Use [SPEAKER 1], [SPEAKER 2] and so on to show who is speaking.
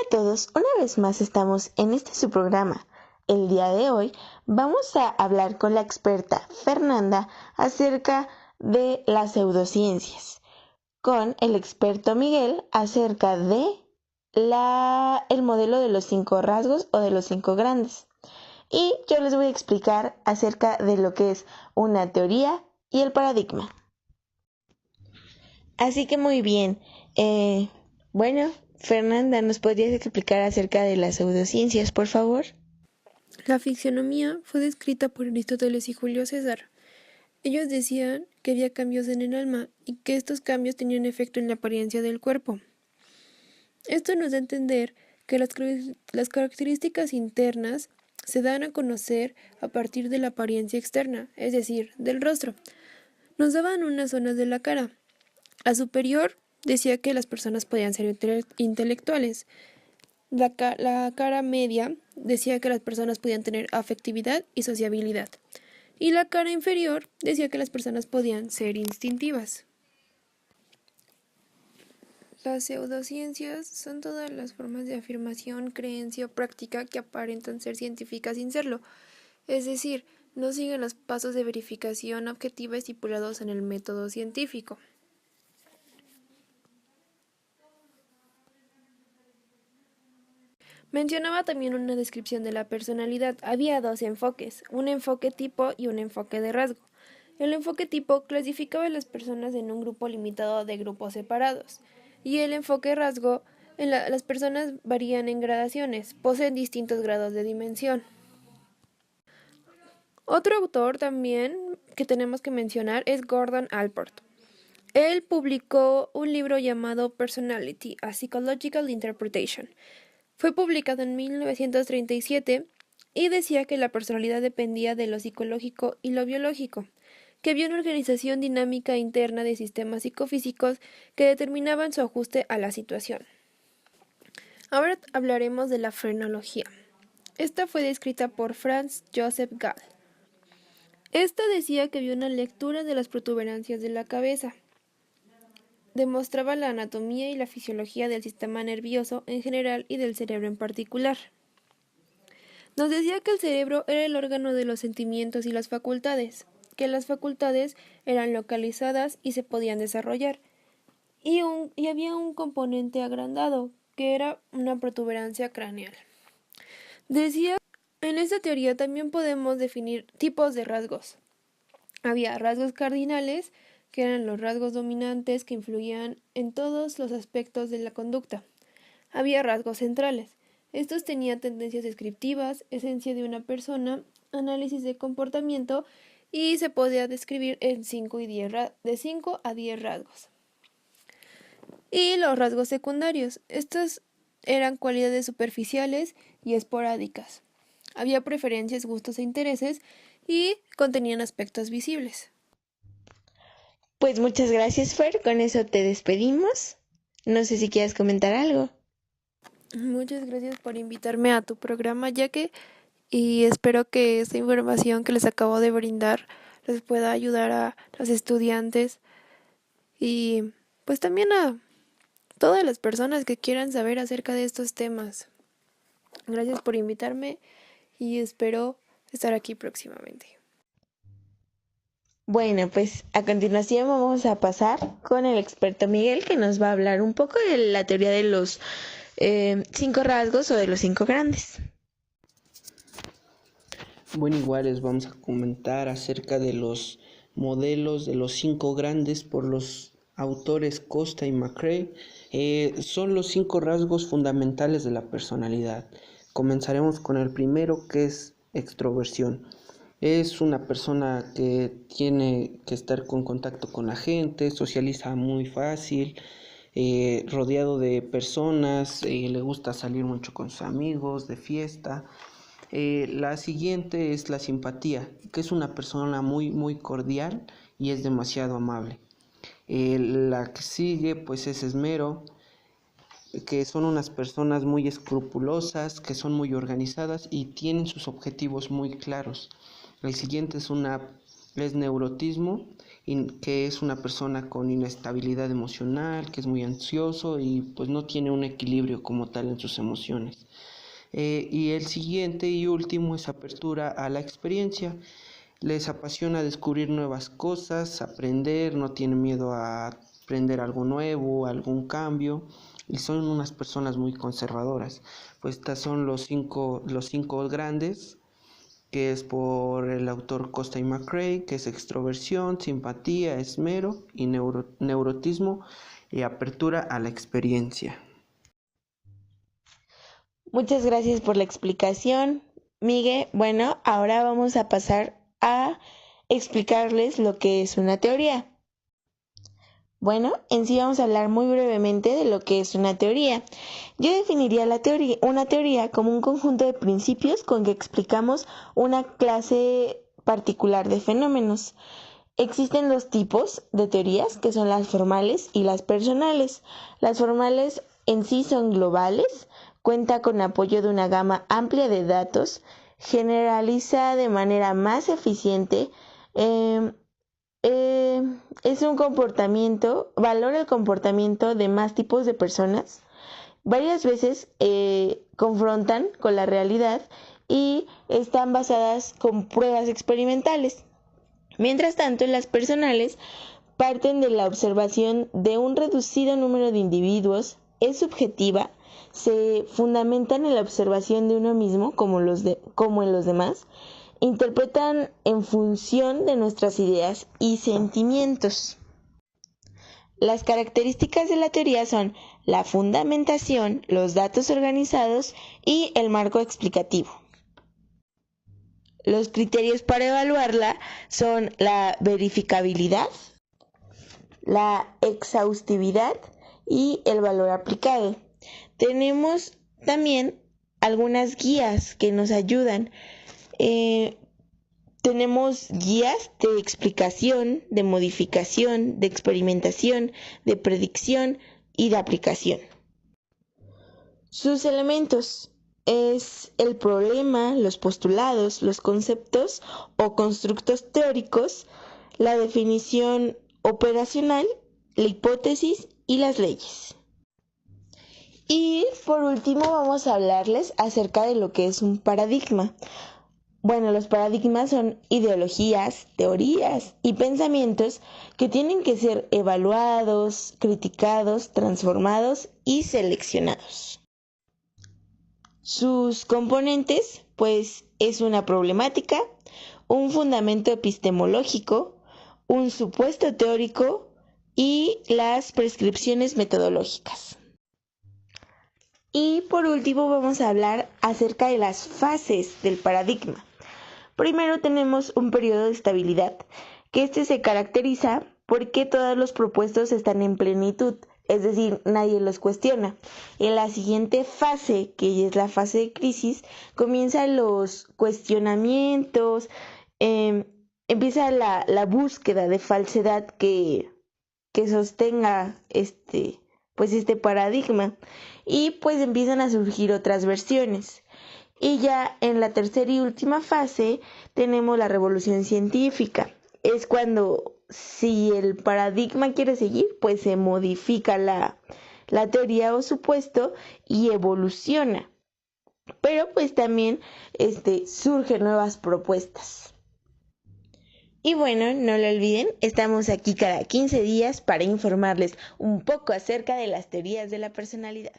[SPEAKER 1] a todos, una vez más estamos en este su programa. El día de hoy vamos a hablar con la experta Fernanda acerca de las pseudociencias, con el experto Miguel acerca de el modelo de los 5 rasgos o de los 5 grandes. Y yo les voy a explicar acerca de lo que es una teoría y el paradigma. Así que muy bien. Bueno, Fernanda, ¿nos podrías explicar acerca de las pseudociencias, por favor?
[SPEAKER 2] La fixionomía fue descrita por Aristóteles y Julio César. Ellos decían que había cambios en el alma y que estos cambios tenían efecto en la apariencia del cuerpo. Esto nos da a entender que las características internas se dan a conocer a partir de la apariencia externa, es decir, del rostro. Nos daban unas zonas de la cara. La superior decía que las personas podían ser intelectuales. La cara media decía que las personas podían tener afectividad y sociabilidad. Y la cara inferior decía que las personas podían ser instintivas. Las pseudociencias son todas las formas de afirmación, creencia o práctica que aparentan ser científicas sin serlo, es decir, no siguen los pasos de verificación objetiva estipulados en el método científico. Mencionaba también una descripción de la personalidad. Había dos enfoques, un enfoque tipo y un enfoque de rasgo. El enfoque tipo clasificaba a las personas en un grupo limitado de grupos separados, y el enfoque rasgo, las personas varían en gradaciones, poseen distintos grados de dimensión. Otro autor también que tenemos que mencionar es Gordon Allport. Él publicó un libro llamado Personality: A Psychological Interpretation. Fue publicado en 1937 y decía que la personalidad dependía de lo psicológico y lo biológico, que había una organización dinámica interna de sistemas psicofísicos que determinaban su ajuste a la situación. Ahora hablaremos de la frenología. Esta fue descrita por Franz Joseph Gall. Esta decía que había una lectura de las protuberancias de la cabeza. Demostraba la anatomía y la fisiología del sistema nervioso en general y del cerebro en particular. Nos decía que el cerebro era el órgano de los sentimientos y las facultades, que las facultades eran localizadas y se podían desarrollar, y había un componente agrandado, que era una protuberancia craneal. Decía, en esta teoría también podemos definir tipos de rasgos. Había rasgos cardinales, que eran los rasgos dominantes que influían en todos los aspectos de la conducta. Había rasgos centrales. Estos tenían tendencias descriptivas, esencia de una persona, análisis de comportamiento y se podía describir en de 5 a 10 rasgos. Y los rasgos secundarios. Estos eran cualidades superficiales y esporádicas. Había preferencias, gustos e intereses y contenían aspectos visibles.
[SPEAKER 1] Pues muchas gracias, Fer. Con eso te despedimos. No sé si quieres comentar algo.
[SPEAKER 2] Muchas gracias por invitarme a tu programa, y espero que esta información que les acabo de brindar les pueda ayudar a los estudiantes y pues también a todas las personas que quieran saber acerca de estos temas. Gracias por invitarme y espero estar aquí próximamente.
[SPEAKER 1] Bueno, pues a continuación vamos a pasar con el experto Miguel, que nos va a hablar un poco de la teoría de los 5 rasgos o de los 5 grandes.
[SPEAKER 3] Bueno, igual les vamos a comentar acerca de los modelos de los 5 grandes por los autores Costa y McCrae. Son los 5 rasgos fundamentales de la personalidad. Comenzaremos con el primero, que es extroversión. Es una persona que tiene que estar con contacto con la gente, socializa muy fácil, rodeado de personas, le gusta salir mucho con sus amigos, de fiesta. La siguiente es la simpatía, que es una persona muy cordial y es demasiado amable. La que sigue pues es esmero, que son unas personas muy escrupulosas, que son muy organizadas y tienen sus objetivos muy claros. El siguiente es una es neurotismo, que es una persona con inestabilidad emocional, que es muy ansioso y pues no tiene un equilibrio como tal en sus emociones. Y el siguiente y último es apertura a la experiencia. Les apasiona descubrir nuevas cosas, aprender, no tienen miedo a aprender algo nuevo, algún cambio, y son unas personas muy conservadoras. Pues estas son los cinco grandes, que es por el autor Costa y McCrae, que es extroversión, simpatía, esmero y neurotismo y apertura a la experiencia.
[SPEAKER 1] Muchas gracias por la explicación, Miguel. Bueno, ahora vamos a pasar a explicarles lo que es una teoría. Bueno, en sí vamos a hablar muy brevemente de lo que es una teoría. Yo definiría una teoría como un conjunto de principios con que explicamos una clase particular de fenómenos. Existen dos tipos de teorías, que son las formales y las personales. Las formales en sí son globales, cuenta con apoyo de una gama amplia de datos, generaliza de manera más eficiente, es un comportamiento, valora el comportamiento de más tipos de personas. Varias veces confrontan con la realidad y están basadas con pruebas experimentales. Mientras tanto, las personales parten de la observación de un reducido número de individuos, es subjetiva, se fundamentan en la observación de uno mismo como en los demás, interpretan en función de nuestras ideas y sentimientos. Las características de la teoría son la fundamentación, los datos organizados y el marco explicativo. Los criterios para evaluarla son la verificabilidad, la exhaustividad y el valor aplicado. Tenemos también algunas guías que nos ayudan. Tenemos guías de explicación, de modificación, de experimentación, de predicción y de aplicación. Sus elementos es el problema, los postulados, los conceptos o constructos teóricos, la definición operacional, la hipótesis y las leyes. Y por último vamos a hablarles acerca de lo que es un paradigma. Bueno, los paradigmas son ideologías, teorías y pensamientos que tienen que ser evaluados, criticados, transformados y seleccionados. Sus componentes, pues, es una problemática, un fundamento epistemológico, un supuesto teórico y las prescripciones metodológicas. Y por último vamos a hablar acerca de las fases del paradigma. Primero tenemos un periodo de estabilidad, que este se caracteriza porque todos los propuestos están en plenitud, es decir, nadie los cuestiona. En la siguiente fase, que es la fase de crisis, comienzan los cuestionamientos, empieza la búsqueda de falsedad que sostenga este paradigma, y pues empiezan a surgir otras versiones. Y ya en la tercera y última fase tenemos la revolución científica. Es cuando, si el paradigma quiere seguir, pues se modifica la teoría o supuesto y evoluciona. Pero pues también surgen nuevas propuestas. Y bueno, no lo olviden, estamos aquí cada 15 días para informarles un poco acerca de las teorías de la personalidad.